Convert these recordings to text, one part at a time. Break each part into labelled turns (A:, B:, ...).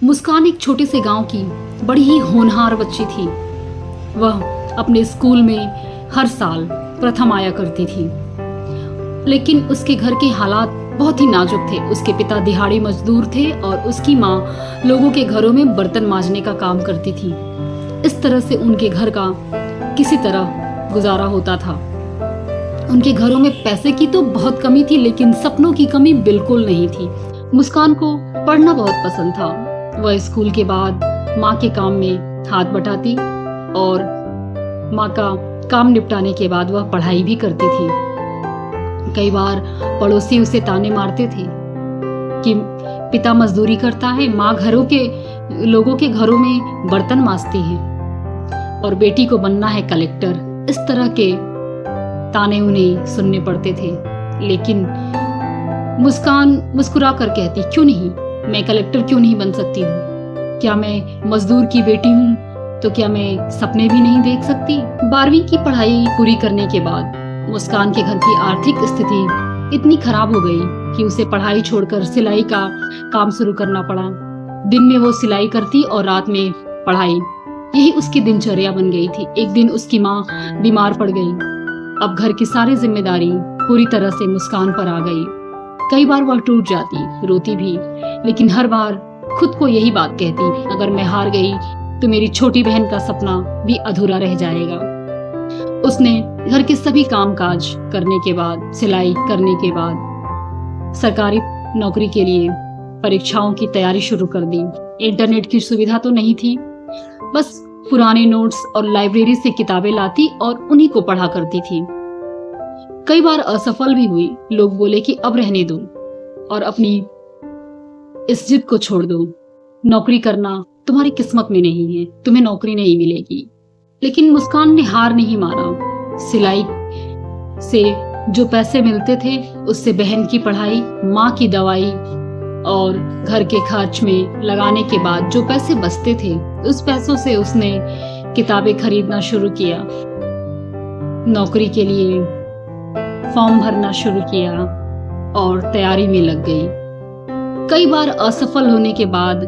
A: मुस्कान एक छोटे से गांव की बड़ी ही होनहार बच्ची थी। वह अपने स्कूल में हर साल प्रथम आया करती थी, लेकिन उसके घर के हालात बहुत ही नाजुक थे। उसके पिता दिहाड़ी मजदूर थे और उसकी माँ लोगों के घरों में बर्तन मांजने का काम करती थी। इस तरह से उनके घर का किसी तरह गुजारा होता था। उनके घरों में पैसे की तो बहुत कमी थी, लेकिन सपनों की कमी बिल्कुल नहीं थी। मुस्कान को पढ़ना बहुत पसंद था। वह स्कूल के बाद माँ के काम में हाथ बटाती और माँ का काम निपटाने के बाद वह पढ़ाई भी करती थी। कई बार पड़ोसी उसे ताने मारते थे कि पिता मजदूरी करता है, माँ लोगों के घरों में बर्तन मांजती है और बेटी को बनना है कलेक्टर। इस तरह के ताने उन्हें सुनने पड़ते थे, लेकिन मुस्कान मुस्कुरा कर कहती, क्यों नहीं, मैं कलेक्टर क्यों नहीं बन सकती हूँ? क्या मैं मजदूर की बेटी हूँ तो क्या मैं सपने भी नहीं देख सकती? 12वीं की पढ़ाई पूरी करने के बाद मुस्कान के घर की आर्थिक स्थिति इतनी खराब हो गई कि उसे पढ़ाई छोड़कर सिलाई का काम शुरू करना पड़ा। दिन में वो सिलाई करती और रात में पढ़ाई, यही उसकी दिनचर्या बन गई थी। एक दिन उसकी माँ बीमार पड़ गई। अब घर की सारी जिम्मेदारी पूरी तरह से मुस्कान पर आ गई। कई बार वह टूट जाती, रोती भी, लेकिन हर बार खुद को यही बात कहती, अगर मैं हार गई तो मेरी छोटी बहन का सपना भी अधूरा रह जाएगा। उसने घर के सभी कामकाज करने के बाद, सिलाई करने के बाद सरकारी नौकरी के लिए परीक्षाओं की तैयारी शुरू कर दी। इंटरनेट की सुविधा तो नहीं थी, बस पुराने नोट्स और लाइब्रेरी से किताबें लाती और उन्हीं को पढ़ा करती थी। कई बार असफल भी हुई। लोग बोले कि अब रहने दो और अपनी इस जिद को छोड़ दो, नौकरी करना तुम्हारी किस्मत में नहीं है, तुम्हें नौकरी नहीं मिलेगी। लेकिन मुस्कान ने हार नहीं माना। सिलाई से जो पैसे मिलते थे उससे बहन की पढ़ाई, माँ की दवाई और घर के खर्च में लगाने के बाद जो पैसे बचते थे, उस पैसों से उसने किताबें खरीदना शुरू किया, नौकरी के लिए फॉर्म भरना शुरू किया और तैयारी में लग गई। कई बार असफल होने के बाद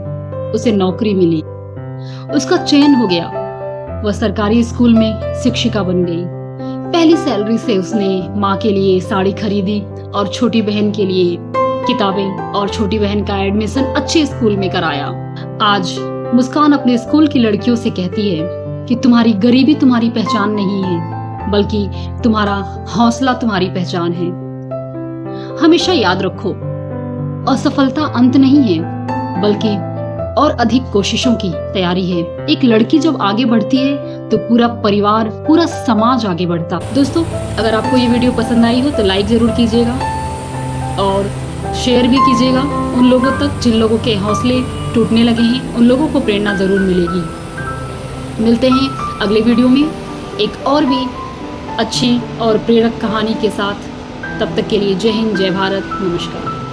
A: उसे नौकरी मिली, उसका चयन हो गया। वह सरकारी स्कूल में शिक्षिका बन गई। पहली सैलरी से उसने माँ के लिए साड़ी खरीदी और छोटी बहन के लिए किताबें और छोटी बहन का एडमिशन अच्छे स्कूल में कराया। आज मुस्कान अपने स्कूल की लड़कियों से कहती है कि तुम्हारी गरीबी तुम्हारी पहचान नहीं है, बल्कि तुम्हारा हौसला तुम्हारी पहचान है। हमेशा याद रखो, असफलता अंत नहीं है, बल्कि और अधिक कोशिशों की तैयारी है। एक लड़की जब आगे बढ़ती है तो पूरा परिवार, पूरा समाज आगे बढ़ता। दोस्तों, अगर आपको ये वीडियो पसंद आई हो तो लाइक जरूर कीजिएगा और शेयर भी कीजिएगा उन लोगों तक जिन लोगों के हौसले टूटने लगे हैं। उन लोगों को प्रेरणा जरूर मिलेगी। मिलते हैं अगले वीडियो में एक और भी अच्छी और प्रेरक कहानी के साथ। तब तक के लिए जय हिंद, जय भारत, नमस्कार।